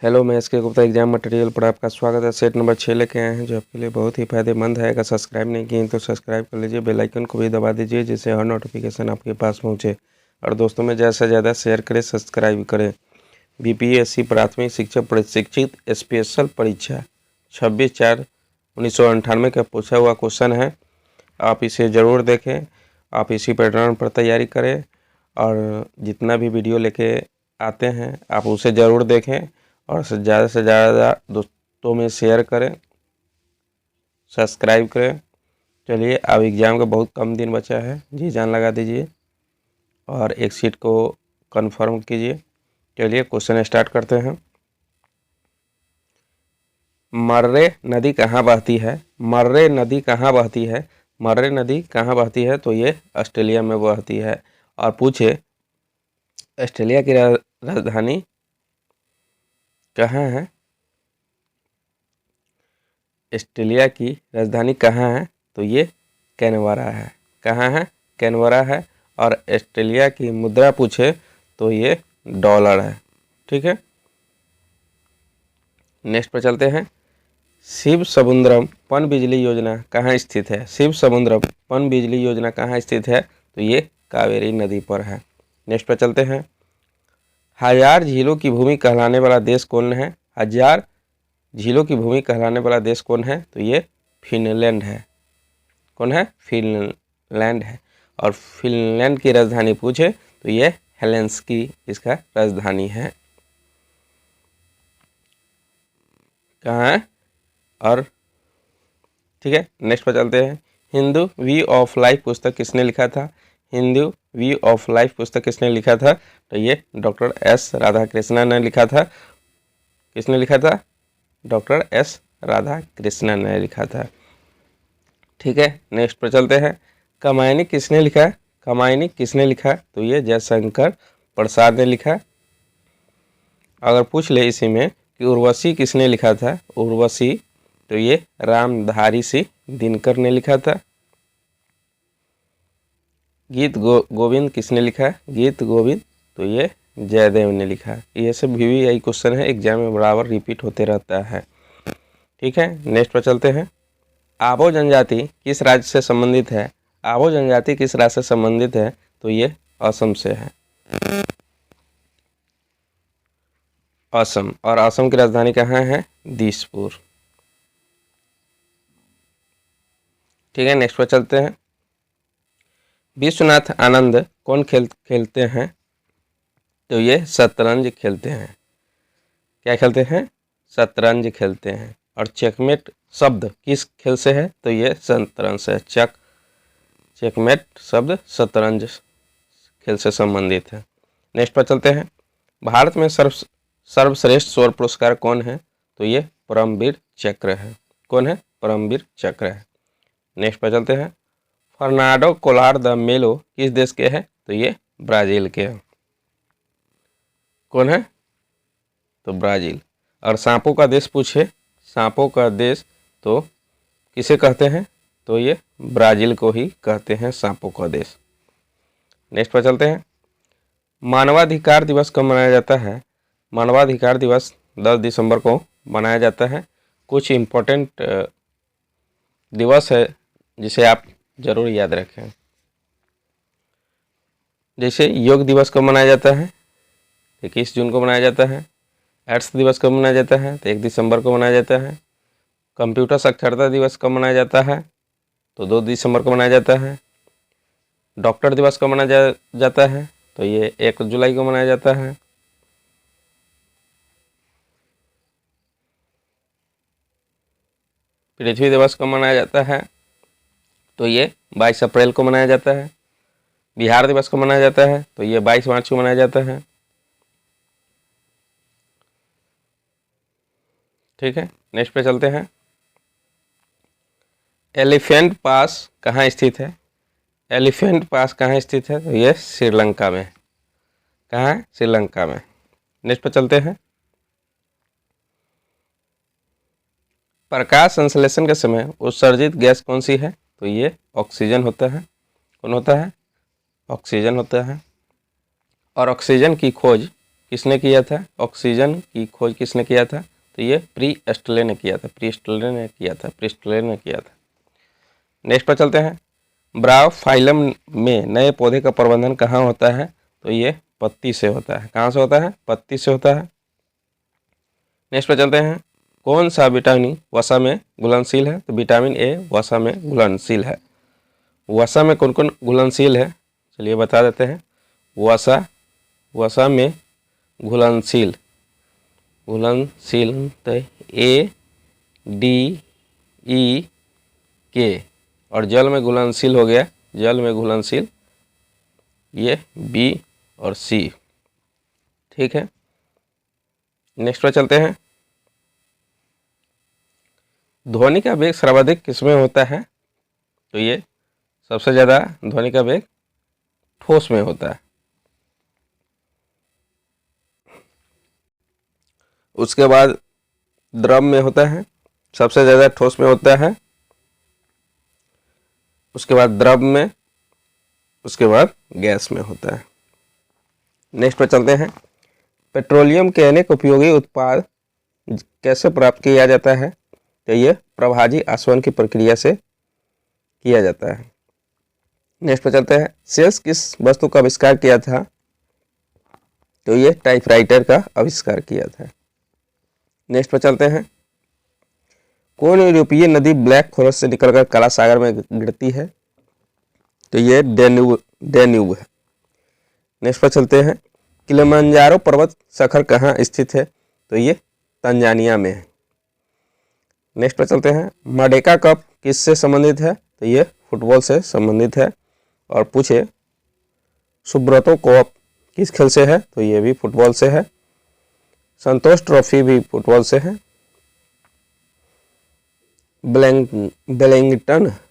Hello, मैं S के Gupta exam material पर आपका स्वागत है। सेट नंबर 6 लेके आए हैं जो आपके लिए बहुत ही फायदेमंद है। अगर सब्सक्राइब नहीं किए तो सब्सक्राइब कर लीजिए, बेल आइकन को भी दबा दीजिए जिससे हर नोटिफिकेशन आपके पास पहुंचे। और दोस्तों में ज़्यादा से ज़्यादा शेयर करें, सब्सक्राइब करें। बीपीएससी प्राथमिक शिक्षक प्रशिक्षित स्पेशल परीक्षा 26/4/1998 का पूछा हुआ क्वेश्चन है। आप इसे ज़रूर देखें, आप इसी पैटर्न पर तैयारी करें और जितना भी वीडियो लेके आते हैं आप उसे ज़रूर देखें और ज़्यादा से ज़्यादा दोस्तों में शेयर करें, सब्सक्राइब करें। चलिए, अब एग्ज़ाम का बहुत कम दिन बचा है, जी जान लगा दीजिए और एक सीट को कंफर्म कीजिए। चलिए क्वेश्चन स्टार्ट करते हैं। मर्रे नदी कहाँ बहती है? मर्रे नदी कहाँ बहती है? मर्रे नदी कहाँ बहती है? तो ये ऑस्ट्रेलिया में बहती है। और पूछे ऑस्ट्रेलिया की राजधानी कहाँ है? ऑस्ट्रेलिया की राजधानी कहाँ है? तो ये कैनबरा है। कहाँ है? कैनबरा है। और ऑस्ट्रेलिया की मुद्रा पूछे तो ये डॉलर है। ठीक है, नेक्स्ट पर चलते हैं। शिव समुद्रम पनबिजली योजना कहाँ स्थित है? शिव समुद्रम पनबिजली योजना कहाँ स्थित है? तो ये कावेरी नदी पर है। नेक्स्ट पर चलते हैं। हजार झीलों की भूमि कहलाने वाला देश कौन है? हजार झीलों की भूमि कहलाने वाला देश कौन है? तो ये फिनलैंड है। कौन है? फिनलैंड है। और फिनलैंड की राजधानी पूछे तो ये हेलेंस्की इसका राजधानी है। कहाँ है? और ठीक है, नेक्स्ट पर चलते हैं। हिंदू व्यू ऑफ लाइफ पुस्तक किसने लिखा था? हिंदू व्यू ऑफ लाइफ पुस्तक किसने लिखा था? तो ये डॉक्टर एस राधाकृष्णन ने लिखा था। किसने लिखा था? डॉक्टर एस राधाकृष्णन ने लिखा था। ठीक है, नेक्स्ट पर चलते हैं। कमायनी किसने लिखा? कमायनी किसने लिखा? तो ये जयशंकर प्रसाद ने लिखा। अगर पूछ ले इसी में कि उर्वशी किसने लिखा था? उर्वशी तो ये रामधारी सिंह दिनकर ने लिखा था। गीत गोविंद किसने लिखा? गीत गोविंद तो ये जयदेव ने लिखा। ये सब VVI क्वेश्चन है, एग्जाम में बराबर रिपीट होते रहता है। ठीक है, नेक्स्ट पर चलते हैं। आबो जनजाति किस राज्य से संबंधित है? आबो जनजाति किस राज्य से संबंधित है? तो ये असम से है। असम। और असम की राजधानी कहाँ है? दिसपुर। ठीक है, नेक्स्ट पर चलते हैं। विश्वनाथ आनंद कौन खेलते हैं? तो ये शतरंज खेलते हैं। क्या खेलते हैं? शतरंज खेलते हैं। और चेकमेट शब्द किस खेल से है? तो ये शतरंज से। चेकमेट शब्द शतरंज खेल से संबंधित है। नेक्स्ट पर चलते हैं। भारत में सर्वश्रेष्ठ सौर पुरस्कार कौन है? तो ये परमवीर चक्र है। कौन है? परमवीर चक्र है। नेक्स्ट पर चलते हैं। फर्नांडो कोलार द मेलो किस देश के हैं? तो ये ब्राज़ील के हैं। कौन है? तो ब्राज़ील। और सांपों का देश पूछे, सांपों का देश तो किसे कहते हैं? तो ये ब्राज़ील को ही कहते हैं सांपों का देश। नेक्स्ट पर चलते हैं। मानवाधिकार दिवस कब मनाया जाता है? मानवाधिकार दिवस 10 दिसंबर को मनाया जाता है। कुछ इम्पोर्टेंट दिवस है जिसे आप जरूर याद रखें। जैसे योग दिवस कब मनाया जाता है? 21 जून को मनाया जाता है। एड्स दिवस कब मनाया जाता है? तो 1 दिसंबर को मनाया जाता है। कंप्यूटर साक्षरता दिवस कब मनाया जाता है? तो 2 दिसंबर को मनाया जाता है। डॉक्टर दिवस कब मनाया जाता है? तो ये 1 जुलाई को मनाया जाता है। पृथ्वी दिवस कब मनाया जाता है? तो ये 22 अप्रैल को मनाया जाता है। बिहार दिवस को मनाया जाता है तो ये 22 मार्च को मनाया जाता है। ठीक है, नेक्स्ट पे चलते हैं। एलिफेंट पास कहाँ स्थित है? एलिफेंट पास कहाँ स्थित है? तो ये श्रीलंका में। कहाँ है? श्रीलंका में। नेक्स्ट पे चलते हैं। प्रकाश संश्लेषण के समय उत्सर्जित गैस कौन सी है? तो ये ऑक्सीजन होता है। कौन होता है? ऑक्सीजन होता है। और ऑक्सीजन की खोज किसने किया था? ऑक्सीजन की खोज किसने किया था? तो ये प्रीस्टले ने किया था, प्रीस्टले ने किया था, प्रीस्टले ने किया था। नेक्स्ट पर चलते हैं। ब्रायोफाइलम में नए पौधे का प्रबंधन कहाँ होता है? तो ये पत्ती से होता है। कहाँ से होता है? पत्ती से होता है। नेक्स्ट पर चलते हैं। कौन सा विटामिन वसा में घुलनशील है? तो विटामिन ए वसा में घुलनशील है। वसा में कौन कौन घुलनशील है? चलिए बता देते हैं। वसा में घुलनशील तो ए डी ई के, और जल में घुलनशील हो गया, जल में घुलनशील ये बी और सी। ठीक है, नेक्स्ट पर चलते हैं। ध्वनि का वेग सर्वाधिक किसमें होता है? तो ये सबसे ज़्यादा ध्वनि का वेग ठोस में होता है। उसके बाद द्रव में होता है, सबसे ज़्यादा ठोस में होता है, उसके बाद द्रव में, उसके बाद गैस में होता है। नेक्स्ट पर चलते हैं। पेट्रोलियम के अनेक उपयोगी उत्पाद कैसे प्राप्त किया जाता है? तो ये प्रभाजी आसवन की प्रक्रिया से किया जाता है। नेक्स्ट पर चलते हैं। सेल्स किस वस्तु का आविष्कार किया था? तो ये टाइपराइटर का आविष्कार किया था। नेक्स्ट पर चलते हैं। कौन यूरोपीय नदी ब्लैक फॉरेस्ट से निकलकर काला सागर में गिरती है? तो ये डेन्यूब है। नेक्स्ट पर चलते हैं। किलिमंजारो पर्वत शिखर कहाँ स्थित है? तो ये तंजानिया में है। नेक्स्ट पर चलते हैं। मर्डेका कप किससे संबंधित है? तो ये फुटबॉल से संबंधित है। और पूछे सुब्रतो कप किस खेल से है? तो ये भी फुटबॉल से है। संतोष ट्रॉफी भी फुटबॉल से है।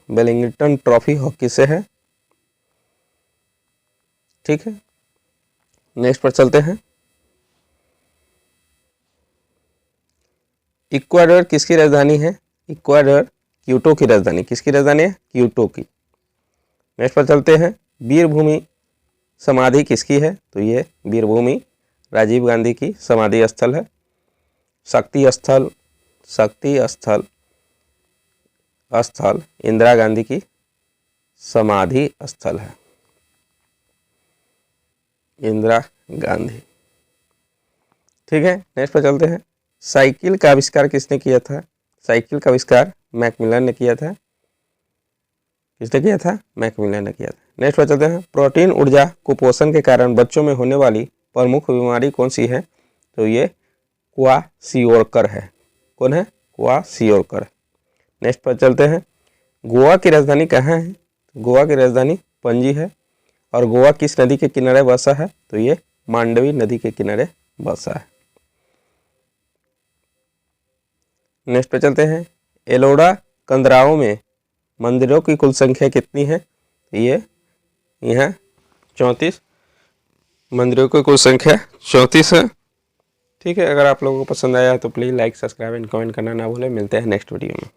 बेलिंगटन ट्रॉफी हॉकी से है। ठीक है, नेक्स्ट पर चलते हैं। इक्वाडोर किसकी राजधानी है? इक्वाडोर क्यूटो की राजधानी। किसकी राजधानी है? क्यूटो की। नेक्स्ट पर चलते हैं। वीरभूमि समाधि किसकी है? तो ये वीरभूमि राजीव गांधी की समाधि स्थल है। शक्ति स्थल इंदिरा गांधी की समाधि स्थल है, इंदिरा गांधी। ठीक है, नेक्स्ट पर चलते हैं। साइकिल का आविष्कार किसने किया था? साइकिल का आविष्कार मैकमिलन ने किया था। किसने किया था? मैकमिलन ने किया था। नेक्स्ट पर चलते हैं। प्रोटीन ऊर्जा कुपोषण के कारण बच्चों में होने वाली प्रमुख बीमारी कौन सी है? तो ये क्वाशियोरकर है। कौन है? क्वाशियोरकर। नेक्स्ट पर चलते हैं। गोवा की राजधानी कहाँ है? गोवा की राजधानी पणजी है। और गोवा किस नदी के किनारे बसा है? तो ये मांडवी नदी के किनारे बसा है। नेक्स्ट पे चलते हैं। एलोरा कंदराओं में मंदिरों की कुल संख्या कितनी है? ये यहाँ 34 मंदिरों की कुल संख्या 34 है। ठीक है, अगर आप लोगों को पसंद आया तो please like, subscribe and comment करना ना भूलें। मिलते हैं नेक्स्ट वीडियो में।